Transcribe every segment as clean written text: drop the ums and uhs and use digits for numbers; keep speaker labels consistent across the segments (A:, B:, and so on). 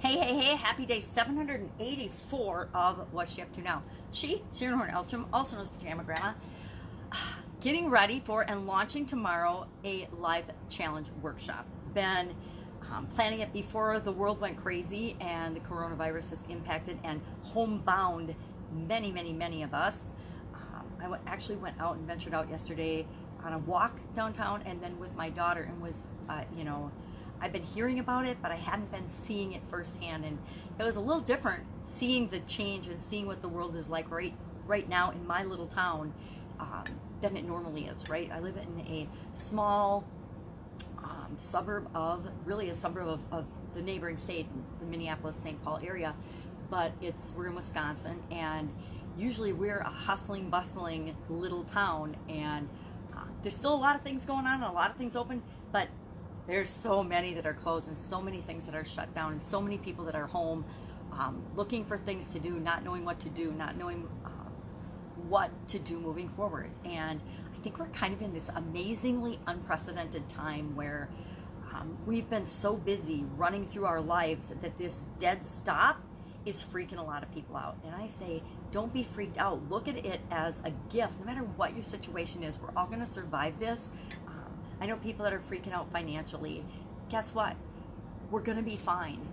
A: Hey, happy day 784 of What's She Up To Now. Sharon Horne-Ellstrom, also known as Pajama Grandma, getting ready for and launching tomorrow a live challenge workshop. Been planning it before the world went crazy and the coronavirus has impacted and homebound many of us. I actually went out and ventured out yesterday on a walk downtown and then with my daughter and was, I've been hearing about it, but I hadn't been seeing it firsthand, and it was a little different seeing the change and seeing what the world is like right now in my little town than it normally is. Right, I live in a small suburb of the neighboring state, the Minneapolis-St. Paul area, but we're in Wisconsin, and usually we're a hustling, bustling little town, and there's still a lot of things going on and a lot of things open, but there's so many that are closed and so many things that are shut down and so many people that are home looking for things to do, not knowing what to do, not knowing what to do moving forward. And I think we're kind of in this amazingly unprecedented time where we've been so busy running through our lives that this dead stop is freaking a lot of people out. And I say, don't be freaked out. Look at it as a gift. No matter what your situation is, we're all going to survive this. I know people that are freaking out financially. Guess what? We're going to be fine.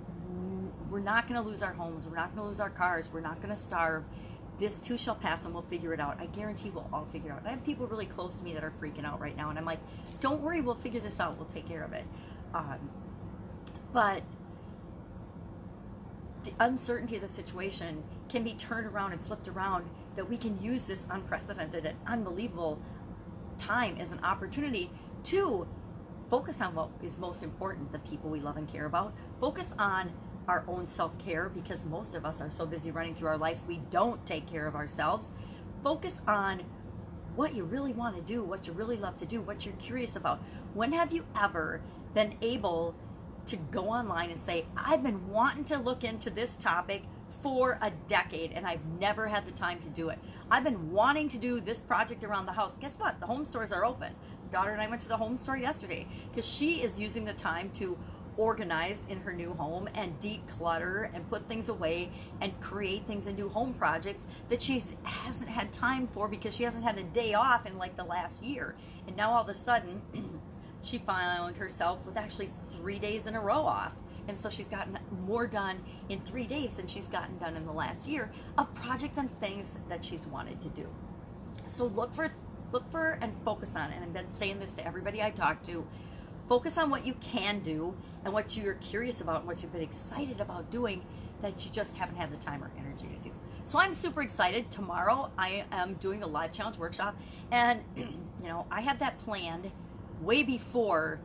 A: We're not going to lose our homes. We're not going to lose our cars. We're not going to starve. This too shall pass and we'll figure it out. I guarantee we'll all figure it out. I have people really close to me that are freaking out right now. And I'm like, don't worry, we'll figure this out. We'll take care of it. But the uncertainty of the situation can be turned around and flipped around, that we can use this unprecedented and unbelievable time as an opportunity to focus on what is most important, the people we love and care about. Focus on our own self-care, because most of us are so busy running through our lives, we don't take care of ourselves. Focus on what you really want to do, what you really love to do, what you're curious about. When have you ever been able to go online and say, I've been wanting to look into this topic for a decade and I've never had the time to do it. I've been wanting to do this project around the house. Guess what? The home stores are open. Daughter and I went to the home store yesterday because she is using the time to organize in her new home and declutter and put things away and create things and do home projects that she hasn't had time for because she hasn't had a day off in like the last year. And now all of a sudden she found herself with actually 3 days in a row off. And so she's gotten more done in 3 days than she's gotten done in the last year of projects and things that she's wanted to do. So look for and focus on it. And I've been saying this to everybody I talk to. Focus on what you can do and what you're curious about and what you've been excited about doing that you just haven't had the time or energy to do. So I'm super excited. Tomorrow I am doing a live challenge workshop, and I had that planned way before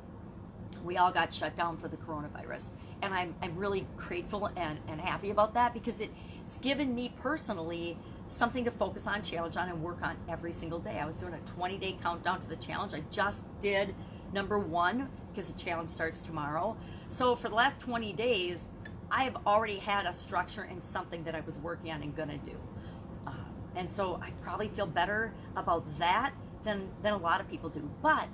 A: we all got shut down for the coronavirus. And I'm really grateful and happy about that, because it's given me personally something to focus on, challenge on, and work on every single day. I was doing a 20-day countdown to the challenge. I just did number 1 because the challenge starts tomorrow. So for the last 20 days, I have already had a structure and something that I was working on and gonna do. And so I probably feel better about that than a lot of people do. But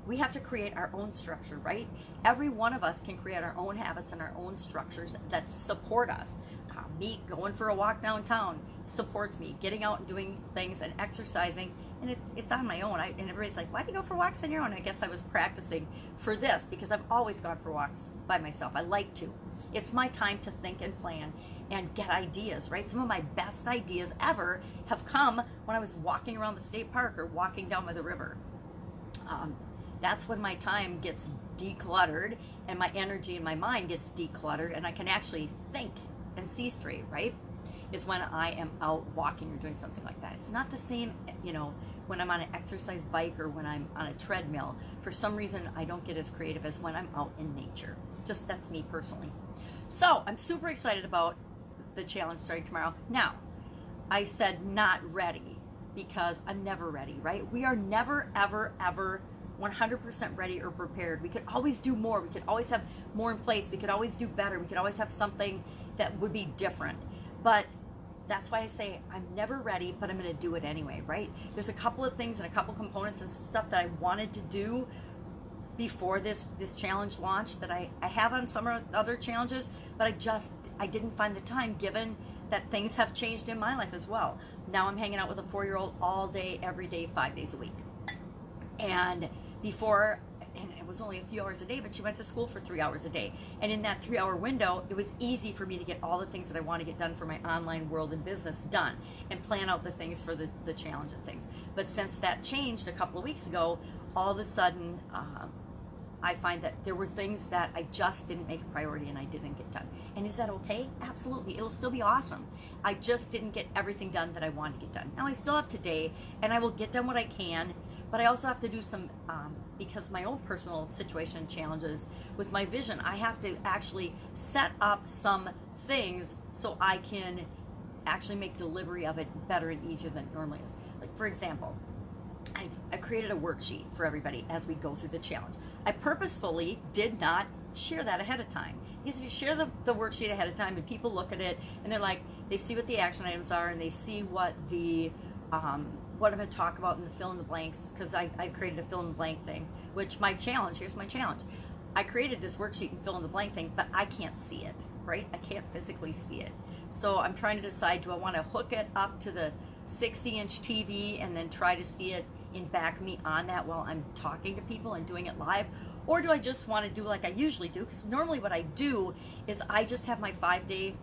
A: we have to create our own structure, right? Every one of us can create our own habits and our own structures that support us. Me going for a walk downtown supports me. Getting out and doing things and exercising, and it's on my own. And everybody's like, why do you go for walks on your own? I guess I was practicing for this because I've always gone for walks by myself. I like to. It's my time to think and plan and get ideas, right? Some of my best ideas ever have come when I was walking around the state park or walking down by the river. That's when my time gets decluttered and my energy and my mind gets decluttered and I can actually think and see straight, right? Is when I am out walking or doing something like that. It's not the same, when I'm on an exercise bike or when I'm on a treadmill. For some reason, I don't get as creative as when I'm out in nature. Just that's me personally. So I'm super excited about the challenge starting tomorrow. Now, I said not ready because I'm never ready, right? We are never, ever 100% ready or prepared. We could always do more. We could always have more in place. We could always do better. We could always have something that would be different. But that's why I say I'm never ready, but I'm going to do it anyway, right? There's a couple of things and a couple components and some stuff that I wanted to do before this challenge launched that I have on some other challenges, but I didn't find the time, given that things have changed in my life as well. Now I'm hanging out with a 4-year-old all day, every day, 5 days a week. And before, and it was only a few hours a day, but she went to school for 3 hours a day. And in that 3-hour window, it was easy for me to get all the things that I want to get done for my online world and business done, and plan out the things for the challenge and things. But since that changed a couple of weeks ago, all of a sudden, I find that there were things that I just didn't make a priority and I didn't get done. And is that okay? Absolutely. It'll still be awesome. I just didn't get everything done that I wanted to get done. Now I still have today, and I will get done what I can, but I also have to do some, because my own personal situation and challenges with my vision, I have to actually set up some things so I can actually make delivery of it better and easier than it normally is. Like, for example, I created a worksheet for everybody as we go through the challenge. I purposefully did not share that ahead of time. Because if you share the worksheet ahead of time and people look at it and they're like, they see what the action items are and they see what what I'm going to talk about in the fill in the blanks, because I created a fill in the blank thing, which here's my challenge. I created this worksheet and fill in the blank thing, but I can't see it, right? I can't physically see it. So I'm trying to decide, do I want to hook it up to the 60-inch TV and then try to see it in back of me on that while I'm talking to people and doing it live? Or do I just want to do like I usually do? Because normally what I do is I just have my 5-day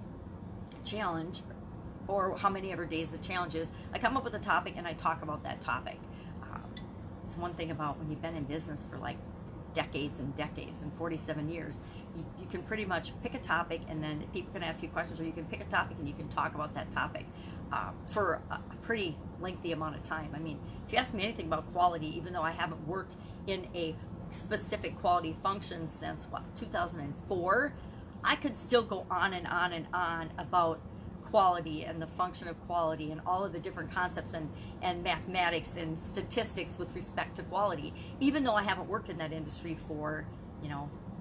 A: challenge, or how many ever days the challenge is. I come up with a topic and I talk about that topic. It's one thing about when you've been in business for like decades and decades and 47 years, you can pretty much pick a topic and then people can ask you questions, or you can pick a topic and you can talk about that topic for a pretty lengthy amount of time. I mean, if you ask me anything about quality, even though I haven't worked in a specific quality function since 2004, I could still go on and on and on about quality and the function of quality and all of the different concepts and mathematics and statistics with respect to quality, even though I haven't worked in that industry for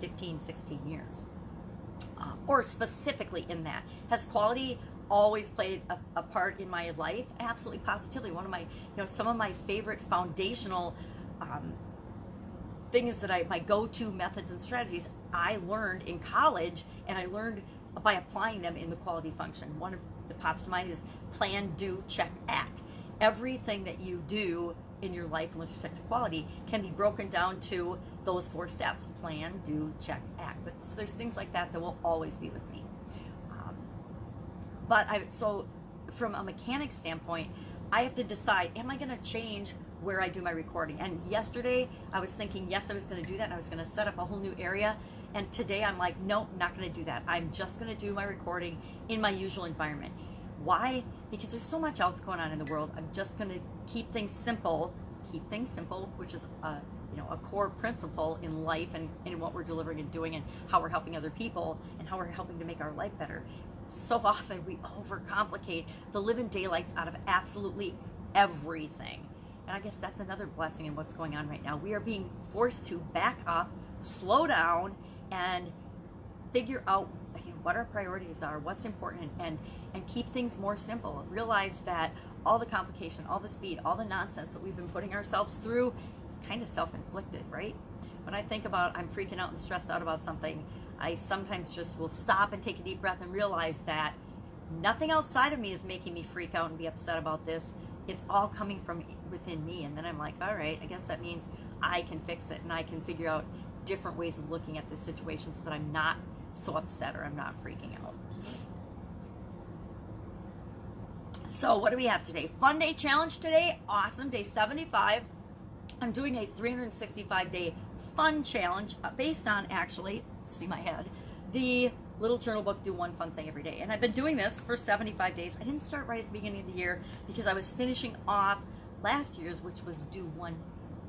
A: 15, 16 years, or specifically in that. Has quality always played a part in my life? Absolutely, positively. One of my, some of my favorite foundational things that my go-to methods and strategies I learned in college, and I learned by applying them in the quality function. One of the pops to mind is plan, do, check, act. Everything that you do in your life with respect to quality can be broken down to those 4 steps: plan, do, check, act. So there's things like that will always be with me. So from a mechanic standpoint, I have to decide, am I going to change where I do my recording? And yesterday I was thinking, yes, I was going to do that, and I was going to set up a whole new area. And today I'm like, nope, not going to do that. I'm just going to do my recording in my usual environment. Why? Because there's so much else going on in the world. I'm just going to keep things simple, which is a core principle in life and in what we're delivering and doing and how we're helping other people and how we're helping to make our life better. So often we overcomplicate the living daylights out of absolutely everything. And I guess that's another blessing in what's going on right now. We are being forced to back up, slow down, and figure out what our priorities are, what's important, and keep things more simple. Realize that all the complication, all the speed, all the nonsense that we've been putting ourselves through is kind of self-inflicted, right? When I think about I'm freaking out and stressed out about something, I sometimes just will stop and take a deep breath and realize that nothing outside of me is making me freak out and be upset about this. It's all coming from within me. And then I'm like, all right, I guess that means I can fix it, and I can figure out different ways of looking at this situation so that I'm not so upset or I'm not freaking out. So what do we have today? Fun day challenge today. Awesome. Day 75. I'm doing a 365-day fun challenge based on, actually, see my head, the little journal book, Do One Fun Thing Every Day. And I've been doing this for 75 days. I didn't start right at the beginning of the year because I was finishing off last year's, which was Do One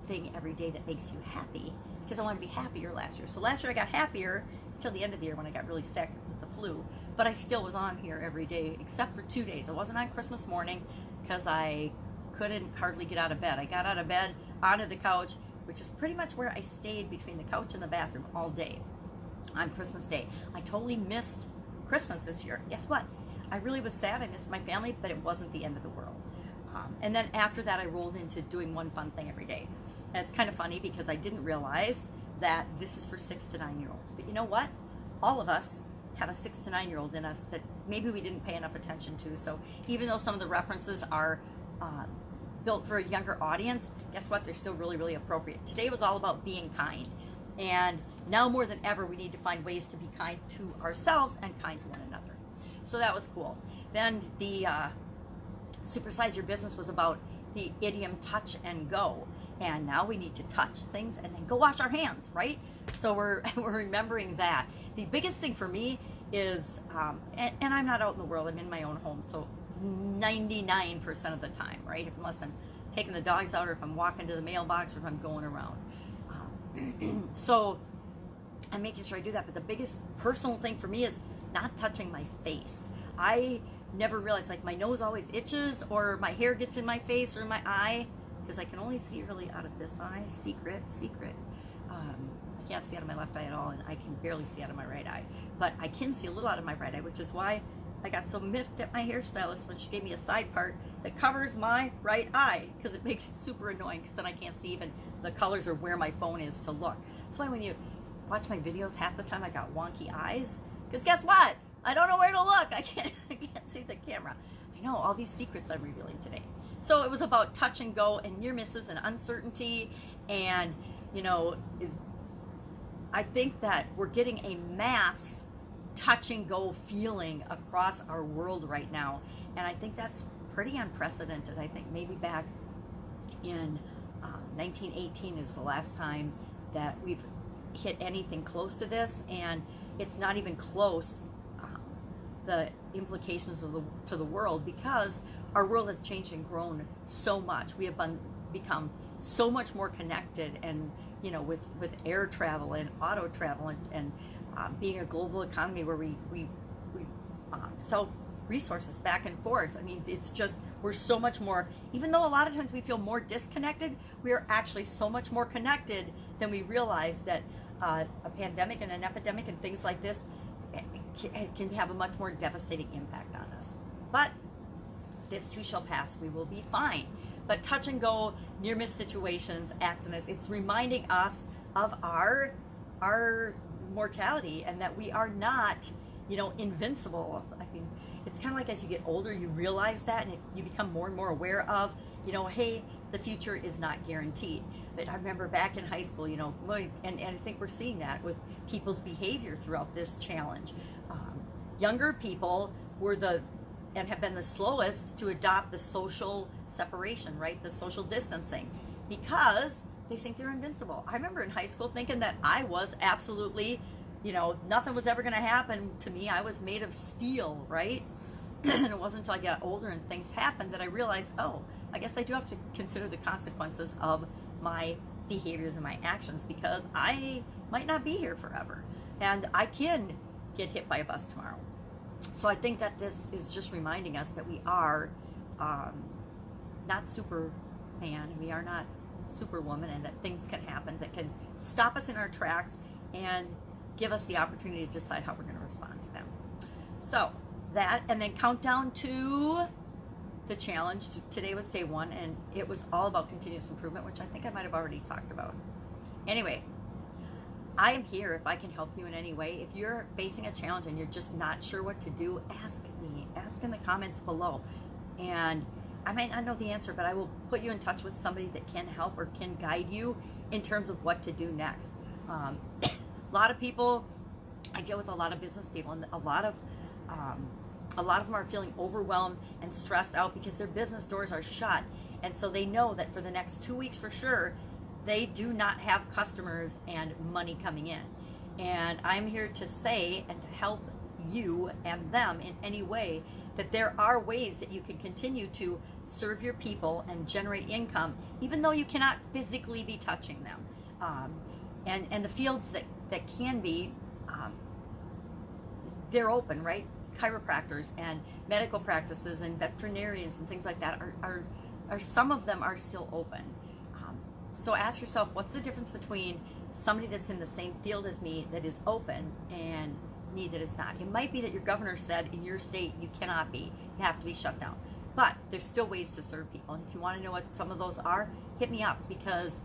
A: Thing Every Day that makes you happy, because I wanted to be happier last year. So last year I got happier until the end of the year when I got really sick with the flu. But I still was on here every day except for 2 days. I wasn't on Christmas morning because I couldn't hardly get out of bed. I got out of bed, onto the couch, which is pretty much where I stayed between the couch and the bathroom all day on Christmas Day. I totally missed Christmas this year. Guess what? I really was sad. I missed my family, but it wasn't the end of the world. And then after that, I rolled into doing one fun thing every day. And it's kind of funny because I didn't realize that this is for 6 to 9-year-olds. But you know what? All of us have a 6 to 9-year-old in us that maybe we didn't pay enough attention to. So even though some of the references are built for a younger audience, guess what? They're still really, really appropriate. Today was all about being kind. And now more than ever, we need to find ways to be kind to ourselves and kind to one another. So that was cool. Then the Supersize Your Business was about the idiom touch and go. And now we need to touch things and then go wash our hands, right? So we're remembering that. The biggest thing for me is, and I'm not out in the world, I'm in my own home, so 99% of the time, right? Unless I'm taking the dogs out, or if I'm walking to the mailbox, or if I'm going around. So I'm making sure I do that. But the biggest personal thing for me is not touching my face. I never realized, like, my nose always itches, or my hair gets in my face or in my eye, because I can only see really out of this eye. Secret. I can't see out of my left eye at all, and I can barely see out of my right eye. But I can see a little out of my right eye, which is why I got so miffed at my hairstylist when she gave me a side part that covers my right eye, because it makes it super annoying, because then I can't see even the colors or where my phone is to look. That's why when you watch my videos, half the time I got wonky eyes, because guess what? I don't know where to look. I can't see the camera. I know, all these secrets I'm revealing today. So it was about touch and go and near misses and uncertainty. And, you know, I think that we're getting a mass touch and go feeling across our world right now. And I think that's pretty unprecedented. I think maybe back in 1918 is the last time that we've hit anything close to this. And it's not even close, the implications of to the world, because our world has changed and grown so much. We have become so much more connected, and you know, with air travel and auto travel and being a global economy where we sell resources back and forth. I mean, it's just, we're so much more, even though a lot of times we feel more disconnected, we are actually so much more connected than we realize. That a pandemic and an epidemic and things like this, it can have a much more devastating impact on us. But this too shall pass. We will be fine. But touch and go, near miss situations, accidents, it's reminding us of our mortality, and that we are not, you know, invincible. I mean, it's kind of like as you get older, you realize that, and you become more and more aware of, you know, hey, the future is not guaranteed. But I remember back in high school, you know, and I think we're seeing that with people's behavior throughout this challenge. Younger people were and have been the slowest to adopt the social separation, right? The social distancing, because they think they're invincible. I remember in high school thinking that I was absolutely, you know, nothing was ever going to happen to me. I was made of steel, right? And it wasn't until I got older and things happened that I realized, oh, I guess I do have to consider the consequences of my behaviors and my actions, because I might not be here forever, and I can get hit by a bus tomorrow. So I think that this is just reminding us that we are not Superman, we are not Superwoman, and that things can happen that can stop us in our tracks and give us the opportunity to decide how we're going to respond to them. So that, and then countdown to the challenge. Today was day 1, and it was all about continuous improvement, which I think I might have already talked about. Anyway, I am here if I can help you in any way. If you're facing a challenge and you're just not sure what to do, ask me. Ask in the comments below. And I might not know the answer, but I will put you in touch with somebody that can help or can guide you in terms of what to do next. A lot of people, I deal with a lot of business people, and a lot of them are feeling overwhelmed and stressed out because their business doors are shut. And so they know that for the next 2 weeks for sure, they do not have customers and money coming in. And I'm here to say and to help you and them in any way that there are ways that you can continue to serve your people and generate income, even though you cannot physically be touching them. And the fields that can be, they're open, right? Chiropractors and medical practices and veterinarians and things like that are some of them are still open. So ask yourself, what's the difference between somebody that's in the same field as me that is open and me that is not? It might be that your governor said in your state you cannot be, you have to be shut down. But there's still ways to serve people. And if you want to know what some of those are, hit me up, because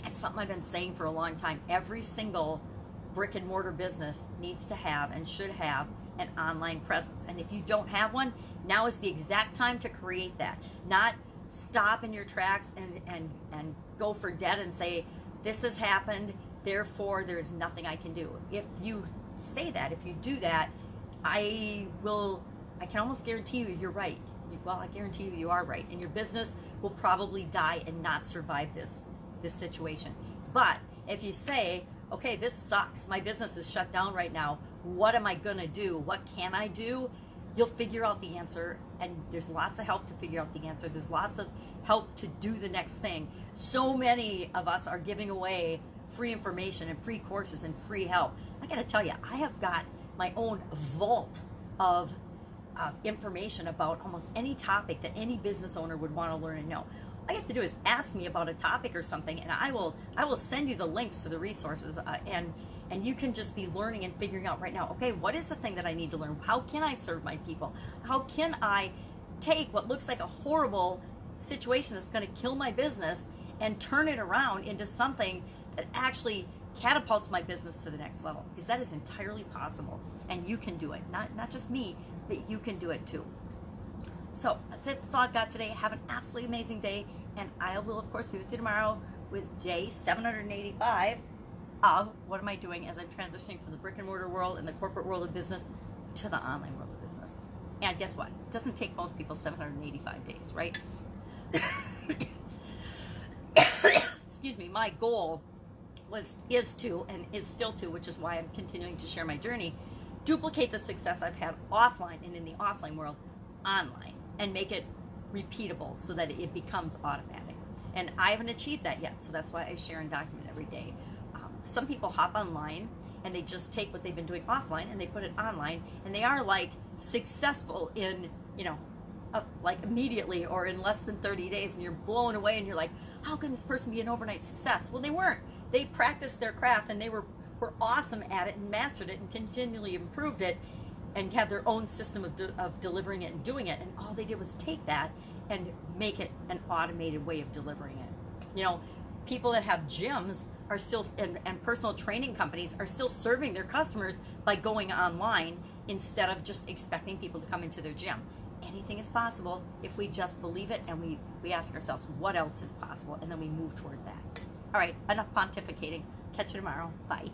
A: It's something I've been saying for a long time. Every single brick and mortar business needs to have and should have an online presence. And if you don't have one, now is the exact time to create that. Not stop in your tracks and go for dead and say, this has happened, therefore there is nothing I can do. If you say that, if you do that, I can almost guarantee you you're right. Well, I guarantee you are right. And your business will probably die and not survive this situation. But if you say, okay, this sucks, my business is shut down right now, what am I gonna do? What can I do? You'll figure out the answer, and there's lots of help to figure out the answer. There's lots of help to do the next thing. So many of us are giving away free information and free courses and free help. I gotta tell you, I have got my own vault of information about almost any topic that any business owner would want to learn and know. All you have to do is ask me about a topic or something, and I will send you the links to the resources, and you can just be learning and figuring out right now, okay, what is the thing that I need to learn? How can I serve my people? How can I take what looks like a horrible situation that's going to kill my business and turn it around into something that actually catapults my business to the next level? Because that is entirely possible, and you can do it. Not just me, but you can do it too. So that's it. That's all I've got today. Have an absolutely amazing day, and I will, of course, be with you tomorrow with day 785 of what am I doing as I'm transitioning from the brick and mortar world and the corporate world of business to the online world of business. And guess what? It doesn't take most people 785 days, right? Excuse me. My goal is to, and is still to, which is why I'm continuing to share my journey, duplicate the success I've had offline and in the offline world online, and make it repeatable so that it becomes automatic. And I haven't achieved that yet, so that's why I share and document every day. Some people hop online and they just take what they've been doing offline and they put it online, and they are like successful in, like immediately or in less than 30 days, and you're blown away and you're like, how can this person be an overnight success? Well, they weren't. They practiced their craft, and they were awesome at it and mastered it and continually improved it and have their own system of delivering it and doing it. And all they did was take that and make it an automated way of delivering it. People that have gyms are still, and personal training companies are still serving their customers by going online instead of just expecting people to come into their gym. Anything is possible if we just believe it, and we ask ourselves, what else is possible? And then we move toward that. All right, enough pontificating. Catch you tomorrow. Bye.